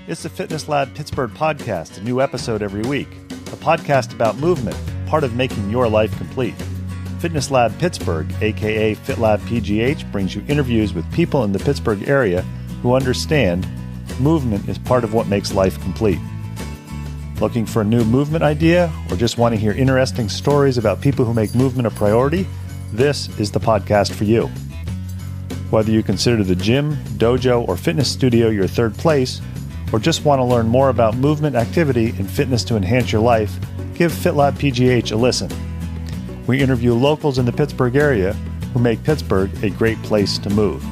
It's the Fitness Lab Pittsburgh podcast, a new episode every week. A podcast about movement, part of making your life complete. Fitness Lab Pittsburgh, aka FitLab PGH, brings you interviews with people in the Pittsburgh area who understand movement is part of what makes life complete. Looking for a new movement idea or just want to hear interesting stories about people who make movement a priority? This is the podcast for you. Whether you consider the gym, dojo, or fitness studio your third place, or just want to learn more about movement, activity, and fitness to enhance your life, give FitLab PGH a listen. We interview locals in the Pittsburgh area who make Pittsburgh a great place to move.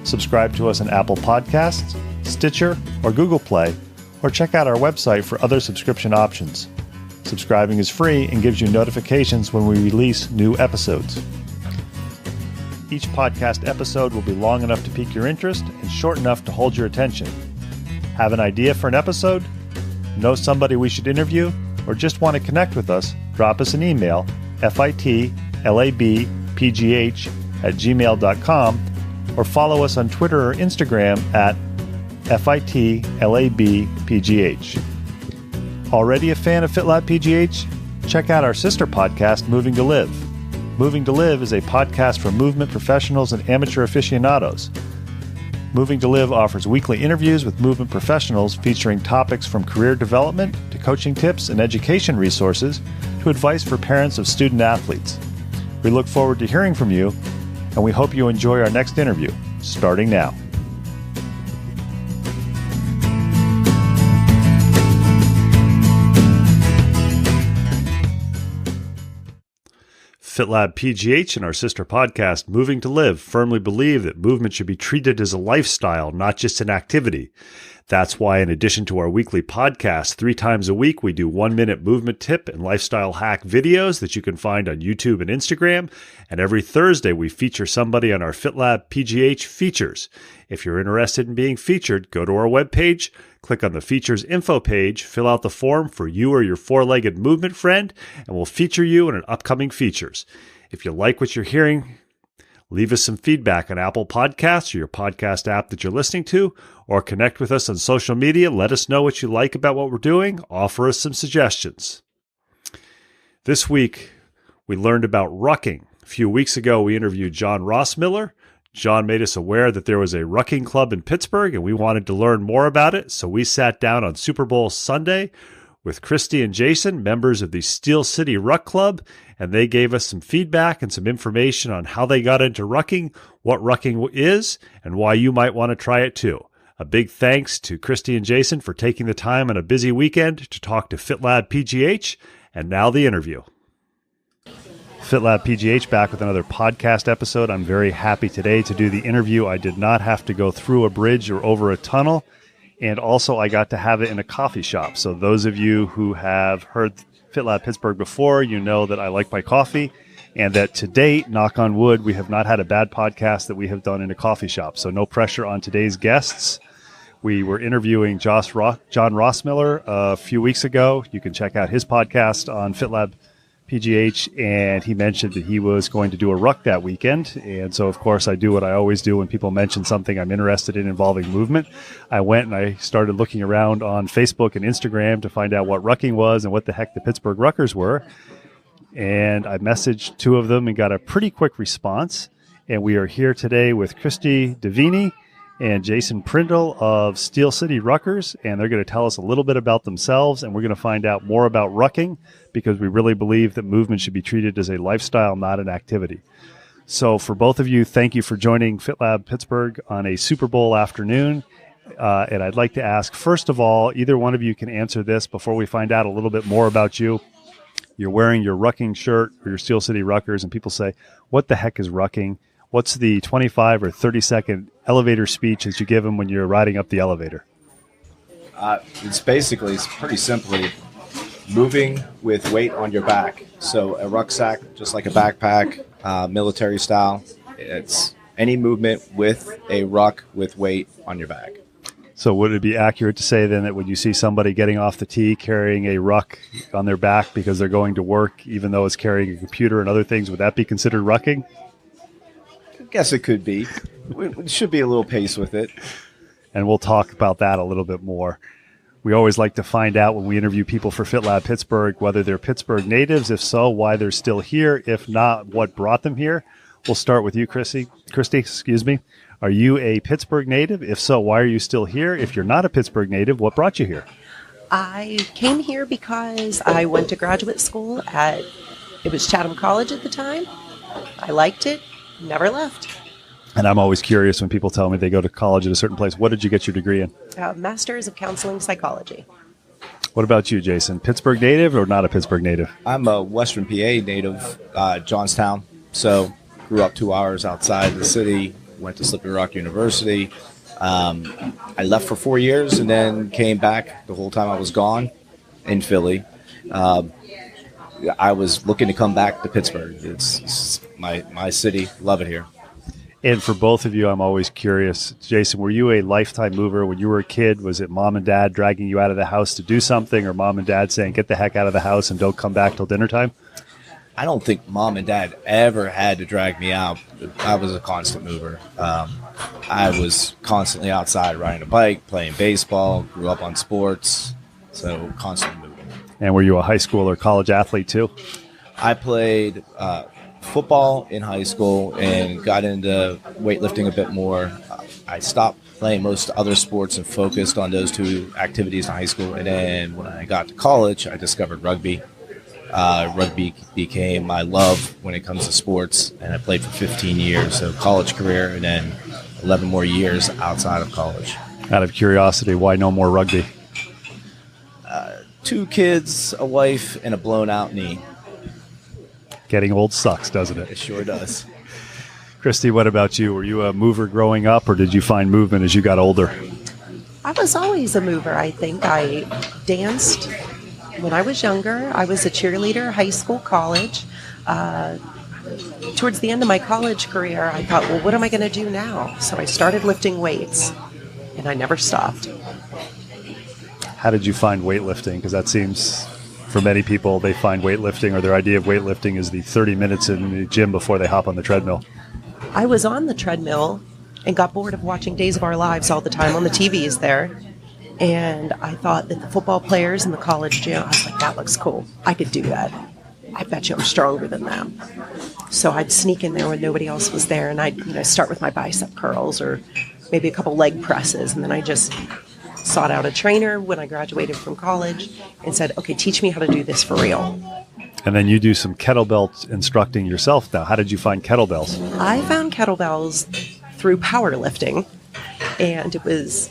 Subscribe to us on Apple Podcasts, Stitcher, or Google Play, or check out our website for other subscription options. Subscribing is free and gives you notifications when we release new episodes. Each podcast episode will be long enough to pique your interest and short enough to hold your attention. Have an idea for an episode? Know somebody we should interview? Or just want to connect with us? Drop us an email, fitlabpgh@gmail.com, or follow us on Twitter or Instagram at fitlabpgh. Already a fan of FitLab PGH? Check out our sister podcast, Moving to Live. Moving to Live is a podcast for movement professionals and amateur aficionados. Moving to Live offers weekly interviews with movement professionals featuring topics from career development to coaching tips and education resources to advice for parents of student athletes. We look forward to hearing from you, and we hope you enjoy our next interview, starting now. FitLab PGH and our sister podcast, Moving to Live, firmly believe that movement should be treated as a lifestyle, not just an activity. That's why, in addition to our weekly podcast, 3 times a week, we do 1-minute movement tip and lifestyle hack videos that you can find on YouTube and Instagram. And every Thursday, we feature somebody on our FitLab PGH features. If you're interested in being featured, go to our webpage, click on the features info page, fill out the form for you or your 4-legged movement friend, and we'll feature you in an upcoming features. If you like what you're hearing, leave us some feedback on Apple Podcasts or your podcast app that you're listening to, or connect with us on social media. Let us know what you like about what we're doing. Offer us some suggestions. This week, we learned about rucking. A few weeks ago, we interviewed John Rossmiller. John made us aware that there was a rucking club in Pittsburgh, and we wanted to learn more about it, so we sat down on Super Bowl Sunday with Kristi and Jason, members of the Steel City Ruck Club, and they gave us some feedback and some information on how they got into rucking, what rucking is, and why you might want to try it too. A big thanks to Kristi and Jason for taking the time on a busy weekend to talk to FitLab PGH, and now the interview. FitLab PGH back with another podcast episode. I'm very happy today to do the interview. I did not have to go through a bridge or over a tunnel, and also I got to have it in a coffee shop. So those of you who have heard FitLab Pittsburgh before, you know that I like my coffee, and that to date, knock on wood, we have not had a bad podcast that we have done in a coffee shop. So no pressure on today's guests. We were interviewing John Rossmiller a few weeks ago. You can check out his podcast on FitLab PGH, and he mentioned that he was going to do a ruck that weekend. And so, of course, I do what I always do when people mention something I'm interested in involving movement. I went and I started looking around on Facebook and Instagram to find out what rucking was and what the heck the Pittsburgh Ruckers were. And I messaged 2 of them and got a pretty quick response. And we are here today with Kristi Devenyi and Jason Prindle of Steel City Ruckers, and they're going to tell us a little bit about themselves, and we're going to find out more about rucking, because we really believe that movement should be treated as a lifestyle, not an activity. So for both of you, thank you for joining FitLab Pittsburgh on a Super Bowl afternoon. And I'd like to ask, first of all, either one of you can answer this before we find out a little bit more about you. You're wearing your rucking shirt or your Steel City Ruckers, and people say, what the heck is rucking? What's the 25 or 30-second elevator speech that you give them when you're riding up the elevator? It's pretty simply moving with weight on your back. So a rucksack, just like a backpack, military style. It's any movement with a ruck with weight on your back. So would it be accurate to say then that when you see somebody getting off the tee carrying a ruck on their back because they're going to work, even though it's carrying a computer and other things, would that be considered rucking? I guess it could be. It should be a little pace with it. and we'll talk about that a little bit more. We always like to find out when we interview people for FitLab Pittsburgh whether they're Pittsburgh natives. If so, why they're still here. If not, what brought them here. We'll start with you, Kristi. Kristi, are you a Pittsburgh native? If so, why are you still here? If you're not a Pittsburgh native, what brought you here? I came here because I went to graduate school it was Chatham College at the time. I liked it, never left. And I'm always curious when people tell me they go to college at a certain place. What did you get your degree in? Master's of Counseling Psychology. What about you, Jason? Pittsburgh native or not a Pittsburgh native? I'm a Western PA native, Johnstown. So grew up 2 hours outside the city, went to Slippery Rock University. I left for 4 years and then came back the whole time I was gone in Philly. I was looking to come back to Pittsburgh. It's my city. Love it here. And for both of you, I'm always curious. Jason, were you a lifetime mover when you were a kid? Was it mom and dad dragging you out of the house to do something, or mom and dad saying, get the heck out of the house and don't come back till dinner time? I don't think mom and dad ever had to drag me out. I was a constant mover. I was constantly outside riding a bike, playing baseball, grew up on sports, so constantly moving. And were you a high school or college athlete too? I played football in high school and got into weightlifting a bit more. I stopped playing most other sports and focused on those two activities in high school. And then when I got to college, I discovered rugby. Rugby became my love when it comes to sports, and I played for 15 years, so college career, and then 11 more years outside of college. Out of curiosity, why no more rugby? 2 kids, a wife, and a blown-out knee. Getting old sucks, doesn't it? It sure does. Kristi, what about you? Were you a mover growing up, or did you find movement as you got older? I was always a mover, I think. I danced when I was younger. I was a cheerleader, high school, college. Towards the end of my college career, I thought, well, what am I going to do now? So I started lifting weights, and I never stopped. How did you find weightlifting? Because that seems, for many people, they find weightlifting, or their idea of weightlifting is the 30 minutes in the gym before they hop on the treadmill. I was on the treadmill and got bored of watching Days of Our Lives all the time on the TVs there. And I thought that the football players in the college gym, I was like, that looks cool. I could do that. I bet you I'm stronger than them. So I'd sneak in there when nobody else was there, and I'd start with my bicep curls or maybe a couple leg presses, and then I just sought out a trainer when I graduated from college and said, okay, teach me how to do this for real. And then you do some kettlebell instructing yourself now. How did you find kettlebells? I found kettlebells through powerlifting, and it was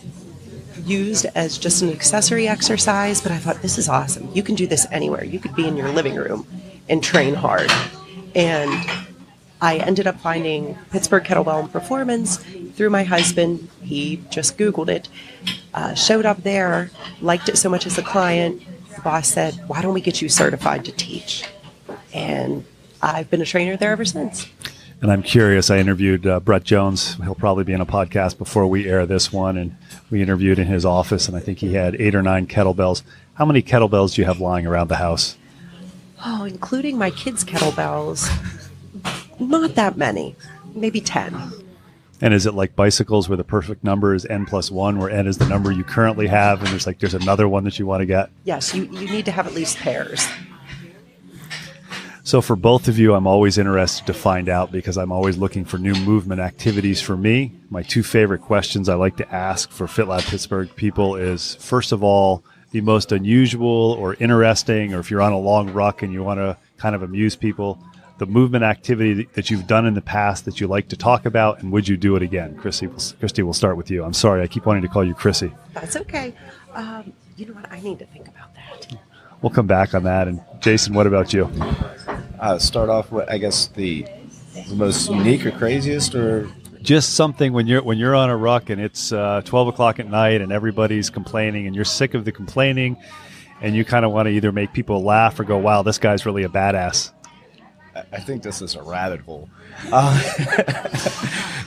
used as just an accessory exercise, but I thought, this is awesome. You can do this anywhere. You could be in your living room and train hard. And I ended up finding Pittsburgh Kettlebell Performance through my husband. He just Googled it, showed up there, liked it so much as a client. The boss said, why don't we get you certified to teach? And I've been a trainer there ever since. And I'm curious, I interviewed Brett Jones. He'll probably be in a podcast before we air this one. And we interviewed in his office, and I think he had 8 or 9 kettlebells. How many kettlebells do you have lying around the house? Oh, including my kids' kettlebells, not that many, maybe 10. And is it like bicycles where the perfect number is n+1, where n is the number you currently have, and there's another one that you want to get? Yes, you need to have at least pairs. So for both of you, I'm always interested to find out, because I'm always looking for new movement activities for me. My 2 favorite questions I like to ask for FitLab Pittsburgh people is, first of all, the most unusual or interesting, or if you're on a long ruck and you want to kind of amuse people, the movement activity that you've done in the past that you like to talk about, and would you do it again? Kristi, we'll start with you. I'm sorry, I keep wanting to call you Chrissy. That's okay. You know what? I need to think about that. We'll come back on that. And Jason, what about you? Start off with, I guess, the most unique or craziest, or just something when you're on a ruck and it's 12 o'clock at night and everybody's complaining and you're sick of the complaining, and you kind of want to either make people laugh or go, wow, this guy's really a badass. I think this is a rabbit hole.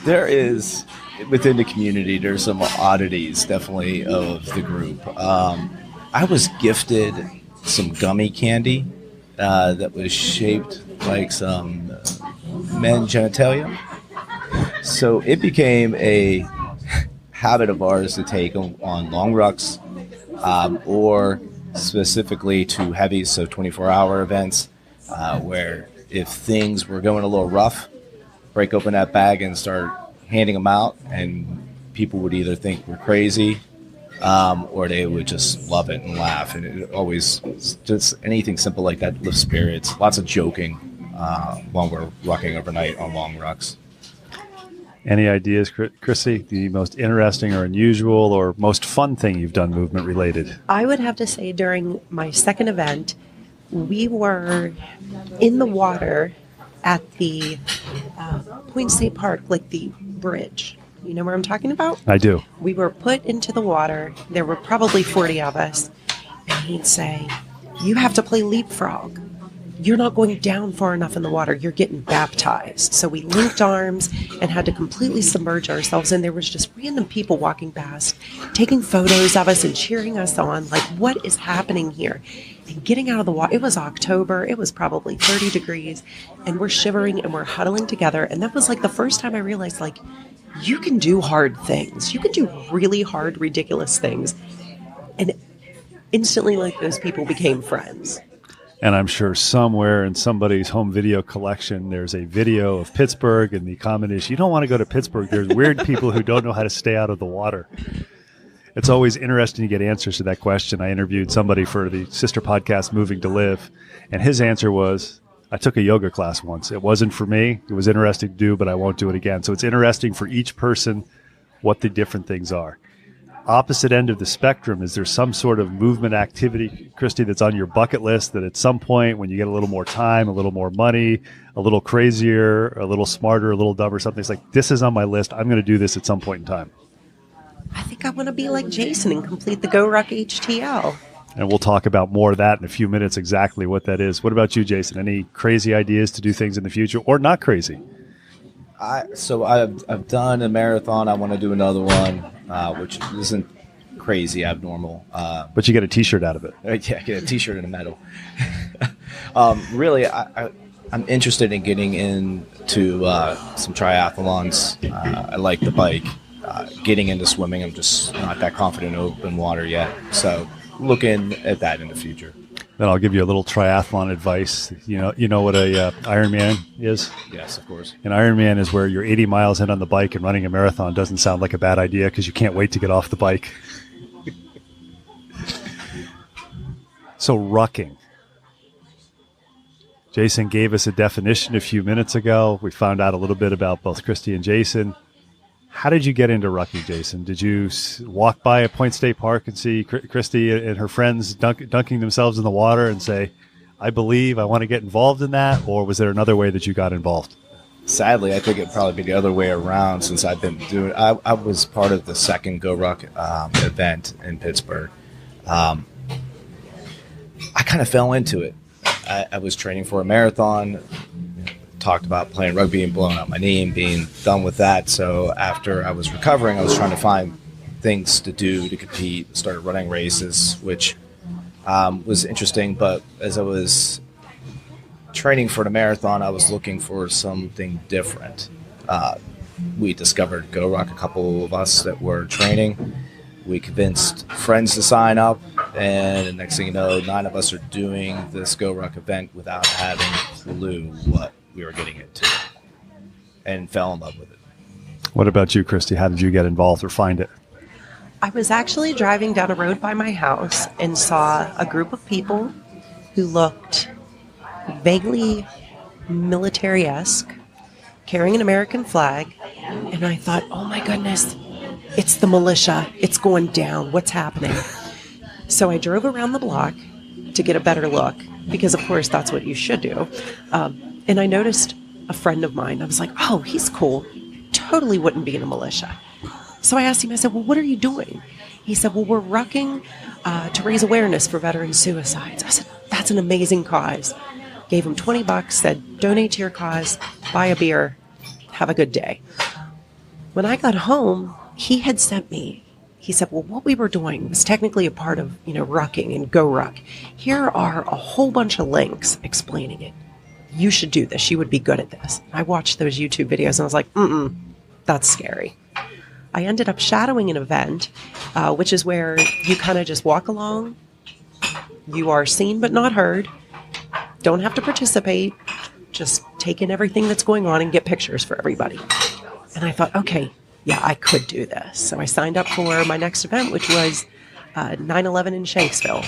There is, within the community, there's some oddities definitely of the group. I was gifted some gummy candy that was shaped like some men's genitalia. So it became a habit of ours to take on long rucks, or specifically to heavies, so 24-hour events, where if things were going a little rough, break open that bag and start handing them out, and people would either think we're crazy, or they would just love it and laugh. And it always, just anything simple like that lifts spirits. Lots of joking while we're rucking overnight on long rucks. Any ideas, Kristi, the most interesting or unusual or most fun thing you've done movement related? I would have to say during my second event, we were in the water at the Point State Park, like the bridge. You know where I'm talking about? I do. We were put into the water. There were probably 40 of us. And he'd say, you have to play leapfrog. You're not going down far enough in the water. You're getting baptized. So we linked arms and had to completely submerge ourselves. And there was just random people walking past, taking photos of us and cheering us on. Like, what is happening here? And getting out of the water. It was October. It was probably 30 degrees. And we're shivering and we're huddling together. And that was like the first time I realized, like, you can do hard things. You can do really hard, ridiculous things. And instantly, like, those people became friends. And I'm sure somewhere in somebody's home video collection, there's a video of Pittsburgh, and the comment is, you don't want to go to Pittsburgh. There's weird people who don't know how to stay out of the water. It's always interesting to get answers to that question. I interviewed somebody for the sister podcast, Moving to Live, and his answer was, I took a yoga class once. It wasn't for me. It was interesting to do, but I won't do it again. So it's interesting for each person what the different things are. Opposite end of the spectrum, is there some sort of movement activity, Kristi, that's on your bucket list that at some point when you get a little more time, a little more money, a little crazier, a little smarter, a little dumber, something, it's like, this is on my list. I'm going to do this at some point in time. I think I want to be like Jason and complete the GoRuck HTL. And we'll talk about more of that in a few minutes, exactly what that is. What about you, Jason? Any crazy ideas to do things in the future, or not crazy? So I've done a marathon. I want to do another one, which isn't crazy abnormal. But you get a T-shirt out of it. Yeah, get a T-shirt and a medal. Really, I'm interested in getting into some triathlons. I like the bike. Getting into swimming, I'm just not that confident in open water yet. So looking at that in the future. Then I'll give you a little triathlon advice. You know what a Ironman is? Yes, of course. An Ironman is where you're 80 miles in on the bike, and running a marathon doesn't sound like a bad idea because you can't wait to get off the bike. So rucking. Jason gave us a definition a few minutes ago. We found out a little bit about both Kristi and Jason. How did you get into rucking, Jason? Did you walk by a Point State Park and see Kristi and her friends dunking themselves in the water and say, I believe, I want to get involved in that? Or was there another way that you got involved? Sadly, I think it'd probably be the other way around, since I've been doing I was part of the second GoRuck event in Pittsburgh. I kind of fell into it. I was training for a marathon, talked about playing rugby and blowing out my knee and being done with that. So after I was recovering, I was trying to find things to do to compete, started running races, which was interesting. But as I was training for the marathon, I was looking for something different. We discovered GoRuck, a couple of us that were training. We convinced friends to sign up, and the next thing you know, 9 of us are doing this GoRuck event without having a clue what we were getting into, and fell in love with it. What about you, Kristi? How did you get involved or find it? I was actually driving down a road by my house and saw a group of people who looked vaguely military-esque, carrying an American flag, and I thought, oh my goodness, it's the militia. It's going down. What's happening? So I drove around the block to get a better look, because of course that's what you should do. And I noticed a friend of mine. I was like, oh, he's cool. Totally wouldn't be in a militia. So I asked him, I said, well, what are you doing? He said, well, we're rucking to raise awareness for veteran suicides. I said, that's an amazing cause. Gave him $20, said, donate to your cause, buy a beer, have a good day. When I got home, he had sent me, he said, well, what we were doing was technically a part of, rucking and GoRuck. Here are a whole bunch of links explaining it. You should do this. You would be good at this. I watched those YouTube videos and I was like, that's scary. I ended up shadowing an event, which is where you kind of just walk along. You are seen but not heard. Don't have to participate. Just take in everything that's going on and get pictures for everybody. And I thought, okay, yeah, I could do this. So I signed up for my next event, which was 9/11 in Shanksville.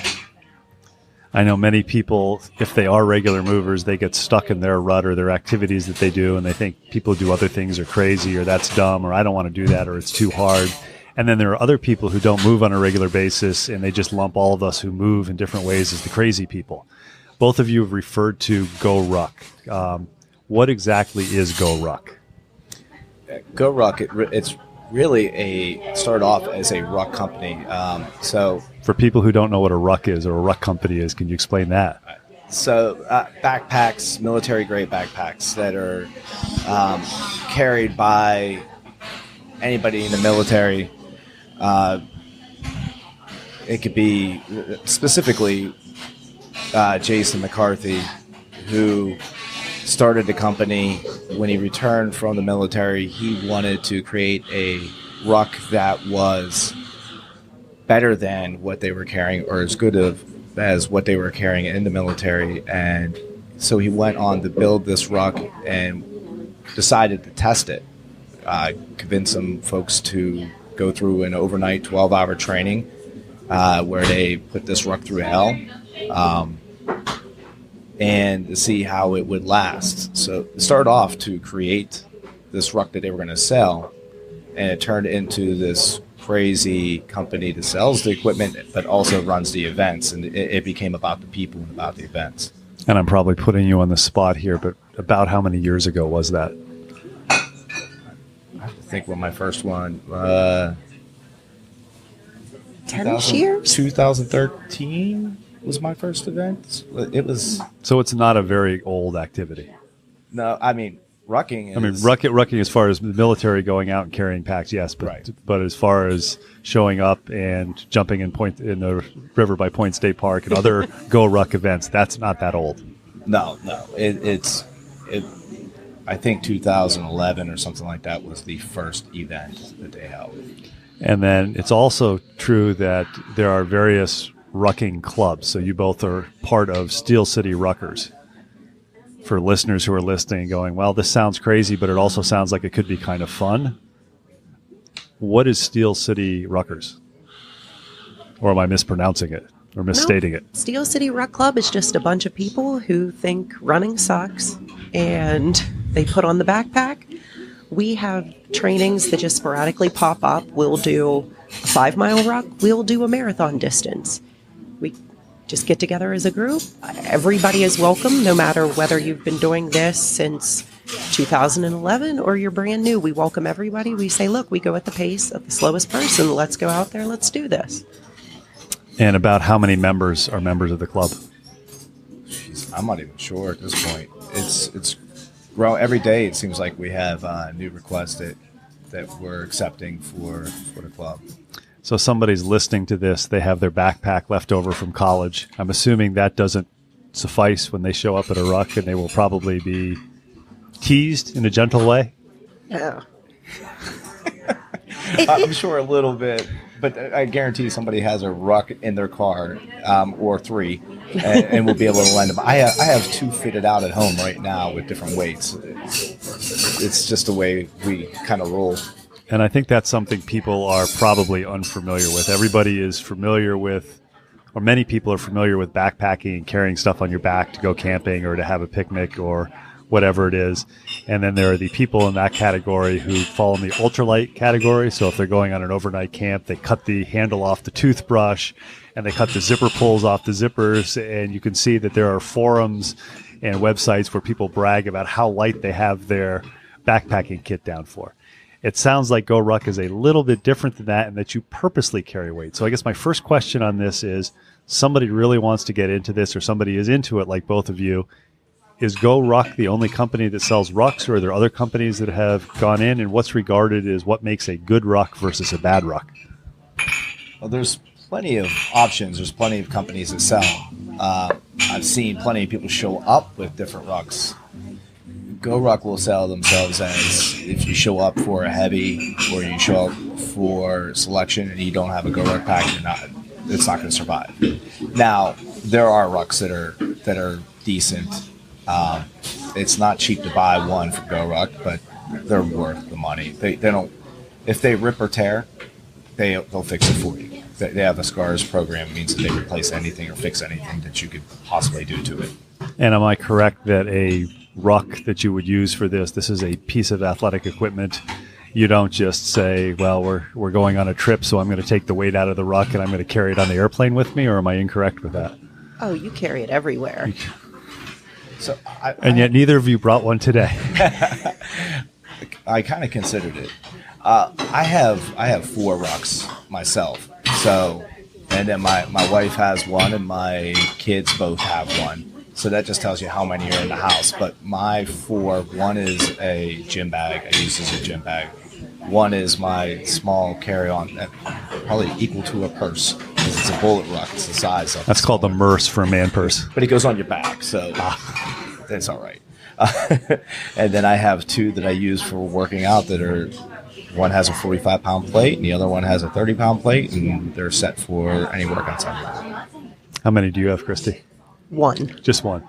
I know many people, if they are regular movers, they get stuck in their rut or their activities that they do, and they think people who do other things are crazy, or that's dumb, or I don't want to do that, or it's too hard. And then there are other people who don't move on a regular basis, and they just lump all of us who move in different ways as the crazy people. Both of you have referred to GoRuck. What exactly is GoRuck? GoRuck, it's really started off as a ruck company. So for people who don't know what a ruck is or a ruck company is, can you explain that? So backpacks, military-grade backpacks that are carried by anybody in the military. It could be specifically Jason McCarthy, who started the company. When he returned from the military, he wanted to create a ruck that was better than what they were carrying, or as good as what they were carrying in the military. And so he went on to build this ruck and decided to test it. Convinced some folks to go through an overnight 12-hour training where they put this ruck through hell. And to see how it would last. So it started off to create this ruck that they were going to sell, and it turned into this crazy company that sells the equipment but also runs the events, and it became about the people and about the events. And I'm probably putting you on the spot here, but about how many years ago was that? I have to think when my first one... 10 years? 2013 was my first event. It was... So it's not a very old activity. No, I mean, rucking is... I mean, rucking as far as the military going out and carrying packs, yes. But, right. But as far as showing up and jumping in the river by Point State Park and other GoRuck events, that's not that old. No. I think 2011 or something like that was the first event that they held. And then it's also true that there are various rucking clubs. So you both are part of Steel City Ruckers. For listeners who are listening and going, well, this sounds crazy, but it also sounds like it could be kind of fun. What is Steel City Ruckers? Or am I mispronouncing it or misstating it? Steel City Ruck Club is just a bunch of people who think running sucks and they put on the backpack. We have trainings that just sporadically pop up. We'll do a 5-mile ruck. We'll do a marathon distance. We just get together as a group. Everybody is welcome, no matter whether you've been doing this since 2011 or you're brand new. We welcome everybody. We say, look, we go at the pace of the slowest person. Let's go out there. Let's do this. And about how many members are members of the club? Jeez, I'm not even sure at this point. It's grow every day. It seems like we have new requests that we're accepting for the club. So somebody's listening to this, they have their backpack left over from college. I'm assuming that doesn't suffice when they show up at a ruck, and they will probably be teased in a gentle way. Yeah. I'm sure a little bit, but I guarantee somebody has a ruck in their car, or 3, and we'll be able to lend them. I have 2 fitted out at home right now with different weights. It's just the way we kind of roll. And I think that's something people are probably unfamiliar with. Everybody is familiar with, or many people are familiar with backpacking and carrying stuff on your back to go camping or to have a picnic or whatever it is. And then there are the people in that category who fall in the ultralight category. So if they're going on an overnight camp, they cut the handle off the toothbrush and they cut the zipper pulls off the zippers. And you can see that there are forums and websites where people brag about how light they have their backpacking kit down for. It sounds like GoRuck is a little bit different than that, and that you purposely carry weight. So I guess my first question on this is, somebody really wants to get into this, or somebody is into it like both of you. Is GoRuck the only company that sells rucks, or are there other companies that have gone in? And what's regarded as what makes a good ruck versus a bad ruck? Well, there's plenty of options. There's plenty of companies that sell. I've seen plenty of people show up with different rucks. GoRuck will sell themselves as if you show up for a heavy or you show up for selection and you don't have a GoRuck pack, it's not going to survive. Now, there are rucks that are decent. It's not cheap to buy one from GoRuck, but they're worth the money. They don't, if they rip or tear, they'll fix it for you. They have a scars program. It means that they replace anything or fix anything that you could possibly do to it. And am I correct that a ruck that you would use for this is a piece of athletic equipment? You don't just say, well, we're going on a trip, so I'm going to take the weight out of the ruck and I'm going to carry it on the airplane with me, or am I incorrect with that? Oh, you carry it everywhere. So yet neither of you brought one today. I kind of considered it. I have 4 rucks myself. So, and then my wife has one and my kids both have one. So that just tells you how many are in the house. But my 4, one is a gym bag. I use as a gym bag. One is my small carry-on, probably equal to a purse, because it's a bullet ruck. It's the size of. That's called the Merce for a man purse. But it goes on your back, so that's all right. And then I have 2 that I use for working out that are, one has a 45-pound plate and the other one has a 30-pound plate, and they're set for any workout time. How many do you have, Kristi? 1. Just one.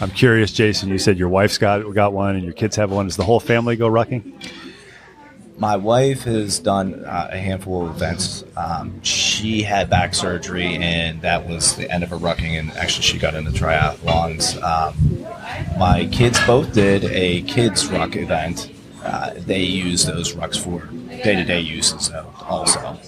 I'm curious, Jason, you said your wife's got one and your kids have one. Does the whole family go rucking? My wife has done a handful of events. She had back surgery, and that was the end of her rucking, and actually she got into triathlons. My kids both did a kids ruck event. They use those rucks for day-to-day uses also.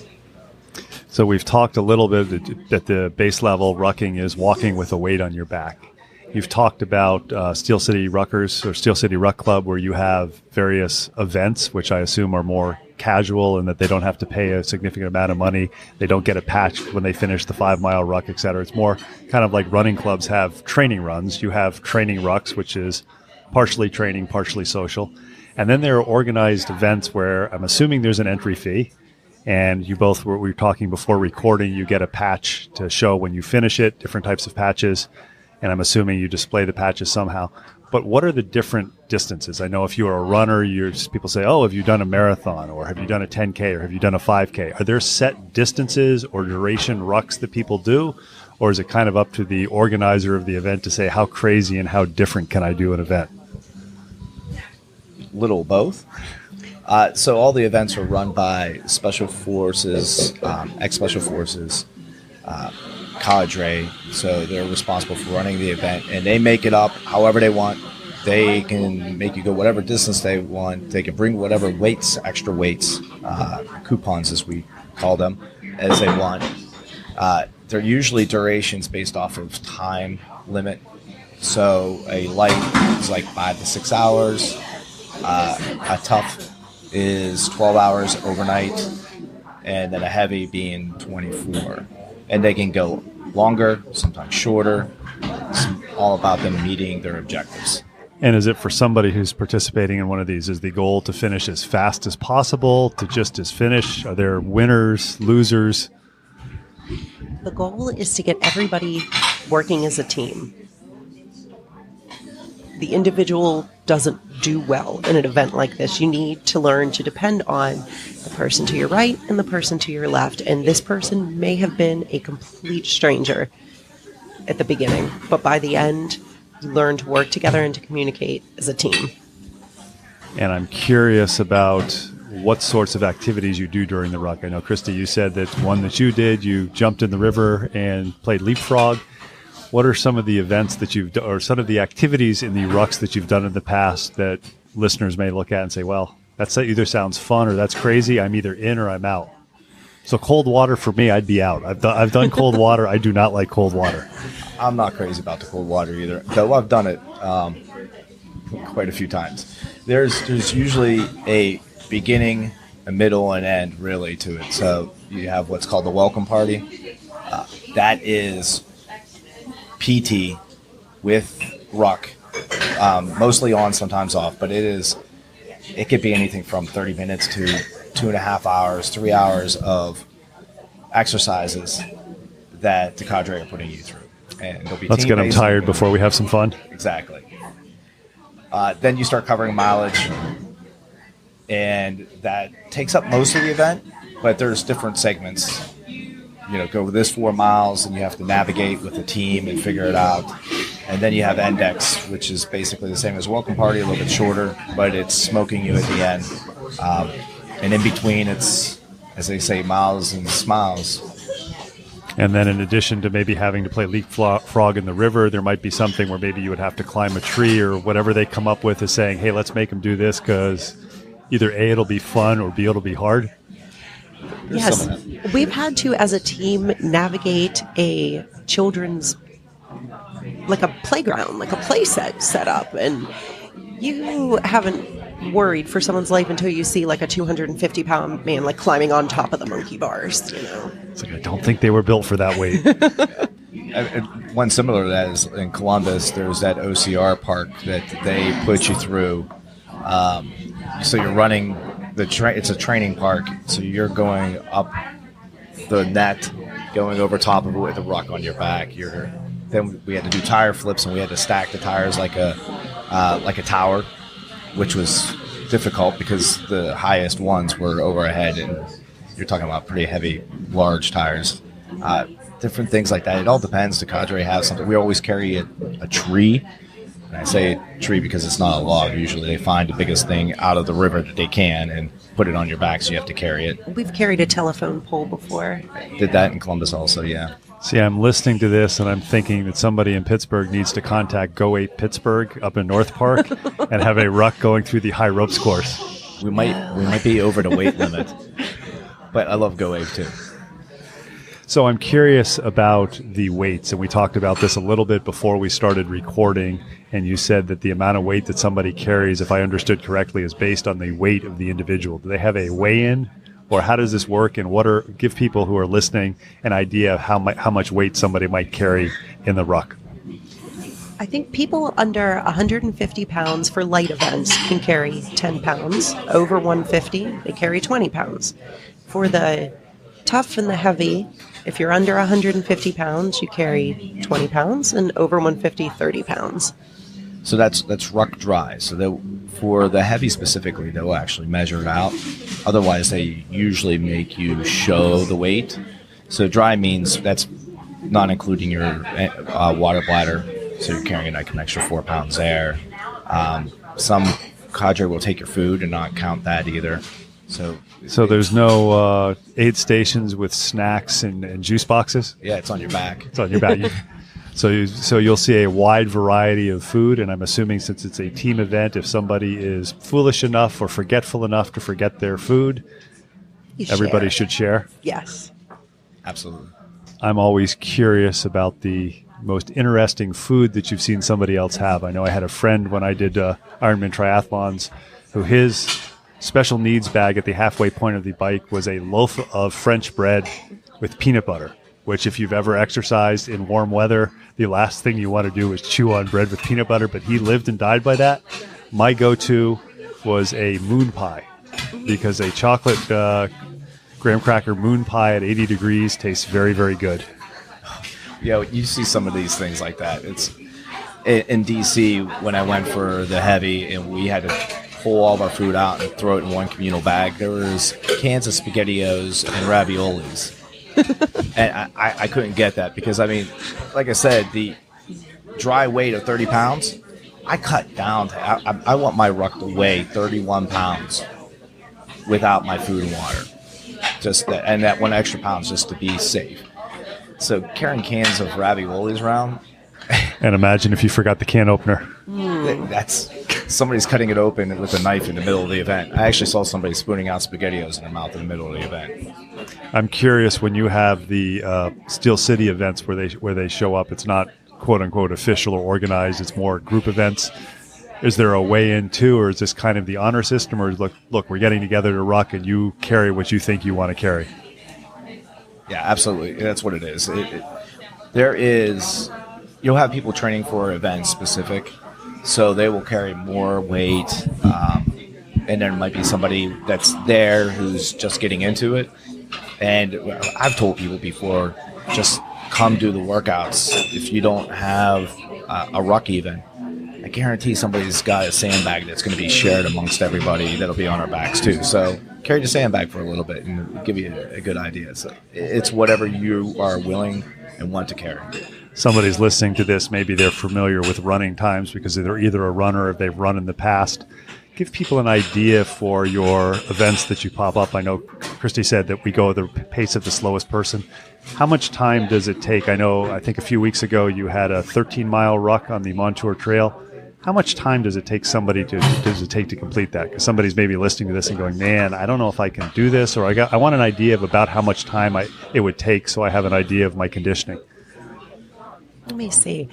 So we've talked a little bit at the base level. Rucking is walking with a weight on your back. You've talked about Steel City Ruckers or Steel City Ruck Club, where you have various events, which I assume are more casual and that they don't have to pay a significant amount of money. They don't get a patch when they finish the 5-mile ruck, et cetera. It's more kind of like running clubs have training runs. You have training rucks, which is partially training, partially social. And then there are organized events where I'm assuming there's an entry fee. And you both we were talking before recording, you get a patch to show when you finish it, different types of patches. And I'm assuming you display the patches somehow. But what are the different distances? I know if you are a runner, people say, oh, have you done a marathon, or have you done a 10K, or have you done a 5K? Are there set distances or duration rucks that people do? Or is it kind of up to the organizer of the event to say how crazy and how different can I do an event? Little both. So all the events are run by Special Forces, ex-Special Forces, cadre. So they're responsible for running the event, and they make it up however they want. They can make you go whatever distance they want. They can bring whatever weights, extra weights, coupons as we call them, as they want. They're usually durations based off of time limit. So a light is like 5 to 6 hours. A tough is 12 hours overnight, and then a heavy being 24. And they can go longer, sometimes shorter. It's all about them meeting their objectives. And is it for somebody who's participating in one of these, is the goal to finish as fast as possible, to just as finish? Are there winners, losers? The goal is to get everybody working as a team. The individual doesn't do well in an event like this. You need to learn to depend on the person to your right and the person to your left. And this person may have been a complete stranger at the beginning, but by the end, you learn to work together and to communicate as a team. And I'm curious about what sorts of activities you do during the ruck. I know, Kristi, you said that one that you did, you jumped in the river and played leapfrog. What are some of the events that you've done, or some of the activities in the rucks that you've done in the past that listeners may look at and say, well, that either sounds fun or that's crazy. I'm either in or I'm out. So cold water for me, I'd be out. I've done cold water. I do not like cold water. I'm not crazy about the cold water either, though I've done it quite a few times. There's usually a beginning, a middle, and end really to it. So you have what's called the welcome party. That is PT with ruck, mostly on, sometimes off, but it could be anything from 30 minutes to 2.5 hours, 3 hours of exercises that the cadre are putting you through. And they'll be Let's get them tired before we have some fun. Exactly. Then you start covering mileage, and that takes up most of the event, but there's different segments. Go this 4 miles, and you have to navigate with a team and figure it out. And then you have index, which is basically the same as welcome party, a little bit shorter, but it's smoking you at the end. And in between, it's, as they say, miles and smiles. And then in addition to maybe having to play leapfrog in the river, there might be something where maybe you would have to climb a tree, or whatever they come up with is saying, hey, let's make them do this because either A, it'll be fun, or B, it'll be hard. Yes, we've had to, as a team, navigate a children's, like a playground, like a play set up, and you haven't worried for someone's life until you see like a 250-pound man like climbing on top of the monkey bars. It's like, I don't think they were built for that weight. One similar to that is in Columbus. There's that OCR park that they put you through. So you're running it's a training park, so you're going up the net, going over top of it with a ruck on your back. Then we had to do tire flips, and we had to stack the tires like a tower, which was difficult because the highest ones were over our head, and you're talking about pretty heavy, large tires. Different things like that. It all depends. The cadre has something. We always carry a tree. And I say tree because it's not a log. Usually they find the biggest thing out of the river that they can and put it on your back, so you have to carry it. We've carried a telephone pole before. Did that in Columbus also, yeah. See, I'm listening to this, and I'm thinking that somebody in Pittsburgh needs to contact Go 8 Pittsburgh up in North Park and have a ruck going through the high ropes course. We might be over the weight limit, but I love Go 8 too. So I'm curious about the weights, and we talked about this a little bit before we started recording, and you said that the amount of weight that somebody carries, if I understood correctly, is based on the weight of the individual. Do they have a weigh-in, or how does this work, and give people who are listening an idea of how much weight somebody might carry in the ruck? I think people under 150 pounds for light events can carry 10 pounds. Over 150, they carry 20 pounds. For the tough and the heavy, if you're under 150 pounds, you carry 20 pounds, and over 150, 30 pounds. So that's Ruck Dry. So for the heavy specifically, they'll actually measure it out. Otherwise, they usually make you show the weight. So dry means that's not including your water bladder. So you're carrying like an extra 4 pounds there. Some cadre will take your food and not count that either. So there's no aid stations with snacks and juice boxes? Yeah, it's on your back. It's on your back. So you'll see a wide variety of food, and I'm assuming since it's a team event, if somebody is foolish enough or forgetful enough to forget their food, everybody should share? Yes. Absolutely. I'm always curious about the most interesting food that you've seen somebody else have. I know I had a friend when I did Ironman triathlons who his special needs bag at the halfway point of the bike was a loaf of French bread with peanut butter, which if you've ever exercised in warm weather, the last thing you want to do is chew on bread with peanut butter, but he lived and died by that. My go-to was a moon pie, because a chocolate graham cracker moon pie at 80 degrees tastes very, very good. Yeah, you see some of these things like that. It's in D.C. when I went for the heavy and we had to pull all of our food out and throw it in one communal bag. There was cans of SpaghettiOs and raviolis. And I couldn't get that because, I mean, like I said, the dry weight of 30 pounds, I cut down to, I want my ruck to weigh 31 pounds without my food and water. And that 1 extra pound just to be safe. So carrying cans of raviolis around. And imagine if you forgot the can opener. That's somebody's cutting it open with a knife in the middle of the event. I actually saw somebody spooning out SpaghettiOs in their mouth in the middle of the event. I'm curious, when you have the Steel City events where they show up, it's not quote unquote official or organized, it's more group events. Is there a weigh-in too, or is this kind of the honor system, or look, we're getting together to ruck and you carry what you think you want to carry? Yeah, absolutely. That's what it is. There is, you'll have people training for events specific, so they will carry more weight, and there might be somebody that's there who's just getting into it. And I've told people before, just come do the workouts. If you don't have a ruck even, I guarantee somebody's got a sandbag that's going to be shared amongst everybody that'll be on our backs too. So carry the sandbag for a little bit and it'll give you a good idea. So it's whatever you are willing and want to carry. Somebody's listening to this, maybe they're familiar with running times because they're either a runner or they've run in the past. Give people an idea for your events that you pop up. I know Kristi said that we go at the pace of the slowest person. How much time does it take? I think a few weeks ago you had a 13-mile ruck on the Montour Trail. How much time does it take to complete that? Because somebody's maybe listening to this and going, man, I don't know if I can do this, or I want an idea of about how much time it would take so I have an idea of my conditioning. Let me see.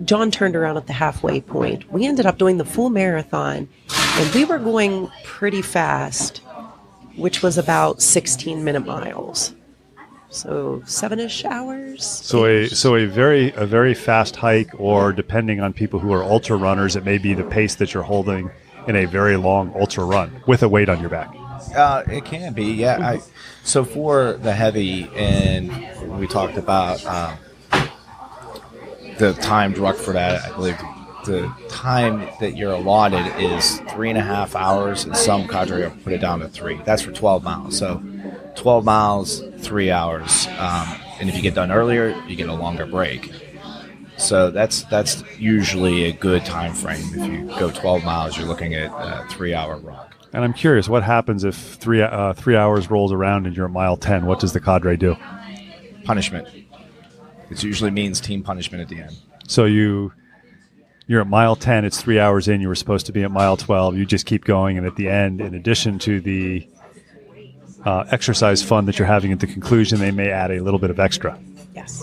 John turned around at the halfway point. We ended up doing the full marathon, and we were going pretty fast, which was about 16-minute miles. So 7-ish hours. So a very fast hike, or depending on people who are ultra runners, it may be the pace that you're holding in a very long ultra run with a weight on your back. It can be, yeah. So for the heavy, and we talked about the timed ruck for that, I believe the time that you're allotted is 3.5 hours, and some cadre will put it down to 3. That's for 12 miles. So 12 miles, 3 hours. And if you get done earlier, you get a longer break. So that's usually a good time frame. If you go 12 miles, you're looking at a 3-hour ruck. And I'm curious, what happens if 3 hours rolls around and you're at mile 10? What does the cadre do? Punishment. It usually means team punishment at the end. So you're at mile 10, it's 3 hours in, you were supposed to be at mile 12, you just keep going, and at the end, in addition to the exercise fun that you're having at the conclusion, they may add a little bit of extra. Yes.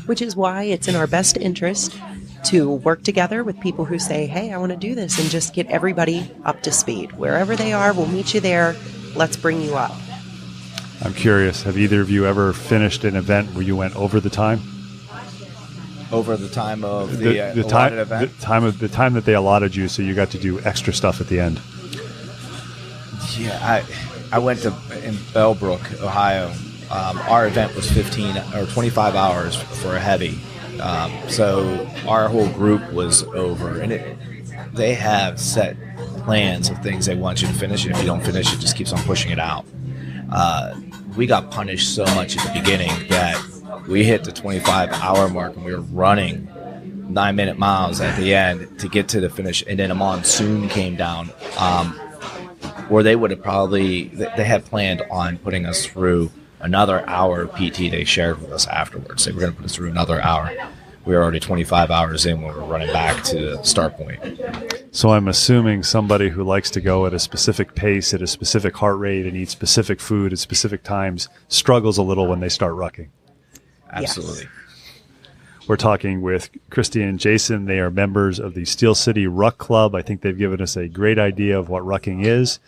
Which is why it's in our best interest to work together with people who say, hey, I want to do this, and just get everybody up to speed. Wherever they are, we'll meet you there. Let's bring you up. I'm curious, have either of you ever finished an event where you went over the time? Over the time of the allotted event? The time that they allotted you, so you got to do extra stuff at the end. Yeah, I went in Bellbrook, Ohio. Our event was 15 or 25 hours for a heavy. So our whole group was over, and they have set plans of things they want you to finish, and if you don't finish, it just keeps on pushing it out. We got punished so much at the beginning that we hit the 25-hour mark, and we were running 9-minute miles at the end to get to the finish, and then a monsoon came down, where they would have they had planned on putting us through another hour of PT they shared with us afterwards. They were going to put us through another hour. We were already 25 hours in when we were running back to the start point. So I'm assuming somebody who likes to go at a specific pace, at a specific heart rate, and eat specific food at specific times struggles a little when they start rucking. Absolutely. Yes. We're talking with Kristi and Jason. They are members of the Steel City Ruck Club. I think they've given us a great idea of what rucking is.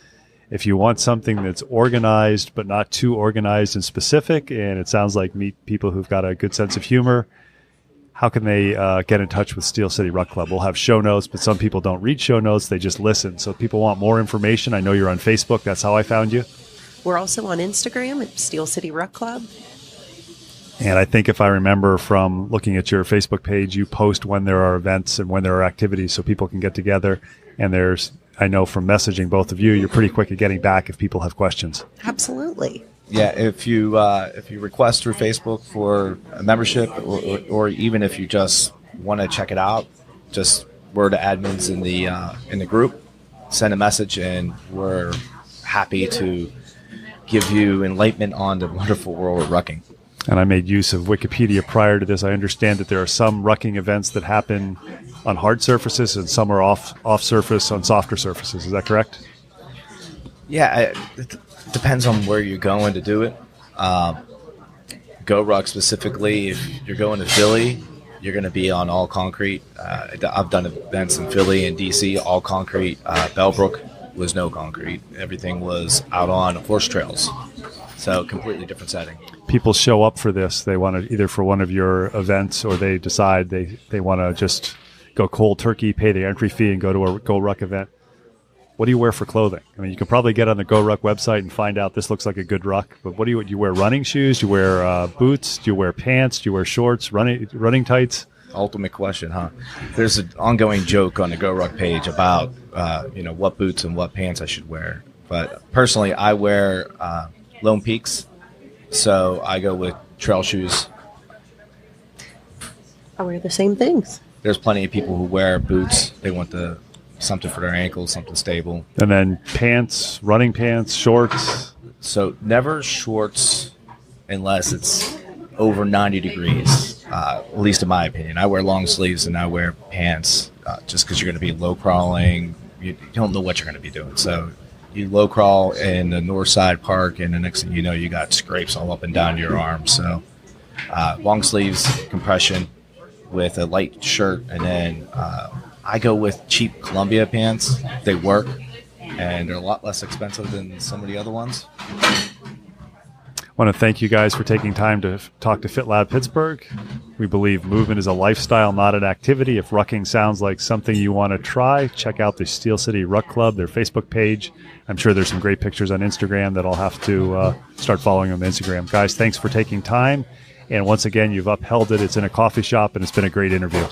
If you want something that's organized but not too organized and specific, and it sounds like meet people who've got a good sense of humor, how can they get in touch with Steel City Ruck Club? We'll have show notes, but some people don't read show notes. They just listen. So if people want more information, I know you're on Facebook. That's how I found you. We're also on Instagram at Steel City Ruck Club. And I think if I remember from looking at your Facebook page, you post when there are events and when there are activities so people can get together. And I know from messaging both of you, you're pretty quick at getting back if people have questions. Absolutely. Yeah, if you request through Facebook for a membership, or even if you just want to check it out, just word to admins in the group, send a message, and we're happy to give you enlightenment on the wonderful world of rucking. And I made use of Wikipedia prior to this. I understand that there are some rucking events that happen on hard surfaces and some are off surface on softer surfaces. Is that correct? Yeah, it depends on where you're going to do it. GoRuck specifically, if you're going to Philly, you're going to be on all concrete. I've done events in Philly and DC, all concrete. Bellbrook was no concrete. Everything was out on horse trails. So completely different setting. People show up for this. They want to either for one of your events, or they decide they want to just go cold turkey, pay the entry fee, and go to a GoRuck event. What do you wear for clothing? I mean, you can probably get on the GoRuck website and find out this looks like a good ruck. But do you wear running shoes? Do you wear boots? Do you wear pants? Do you wear shorts? Running tights? ultimate question, huh? There's an ongoing joke on the GoRuck page about, what boots and what pants I should wear. But personally, I wear Lone Peaks, so I go with trail shoes. I wear the same things. There's plenty of people who wear boots. They want something for their ankles, something stable. And then pants, running pants, shorts. So never shorts unless it's over 90 degrees, at least in my opinion. I wear long sleeves and I wear pants just because you're going to be low crawling. You don't know what you're going to be doing. So you low crawl in the north side park, and the next thing you know, you got scrapes all up and down your arms. So long sleeves, compression with a light shirt, and then I go with cheap Columbia pants. They work, and they're a lot less expensive than some of the other ones. I want to thank you guys for taking time to talk to Fit Lab Pittsburgh. We believe movement is a lifestyle, not an activity. If rucking sounds like something you want to try, check out the Steel City Ruck Club, their Facebook page. I'm sure there's some great pictures on Instagram that I'll have to start following on Instagram. Guys, thanks for taking time. And once again, you've upheld it. It's in a coffee shop, and it's been a great interview.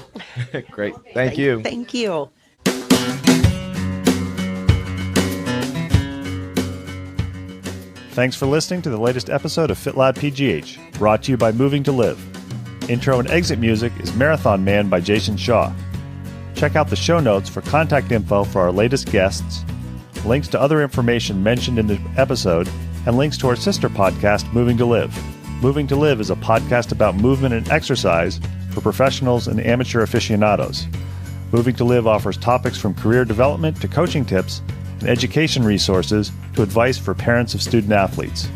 Great. Thank you. Thank you. Thanks for listening to the latest episode of Fit Lab PGH, brought to you by Moving to Live. Intro and exit music is Marathon Man by Jason Shaw. Check out the show notes for contact info for our latest guests, links to other information mentioned in the episode, and links to our sister podcast, Moving to Live. Moving to Live is a podcast about movement and exercise for professionals and amateur aficionados. Moving to Live offers topics from career development to coaching tips and education resources to advice for parents of student athletes.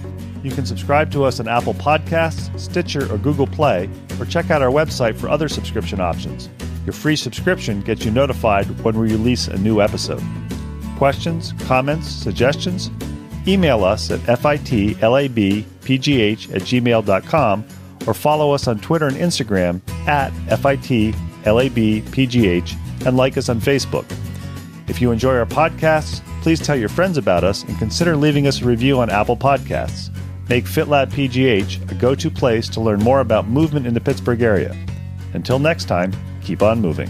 You can subscribe to us on Apple Podcasts, Stitcher, or Google Play, or check out our website for other subscription options. Your free subscription gets you notified when we release a new episode. Questions, comments, suggestions? Email us at fitlabpgh@gmail.com or follow us on Twitter and Instagram at fitlabpgh and like us on Facebook. If you enjoy our podcasts, please tell your friends about us and consider leaving us a review on Apple Podcasts. Make FitLab PGH a go-to place to learn more about movement in the Pittsburgh area. Until next time, keep on moving.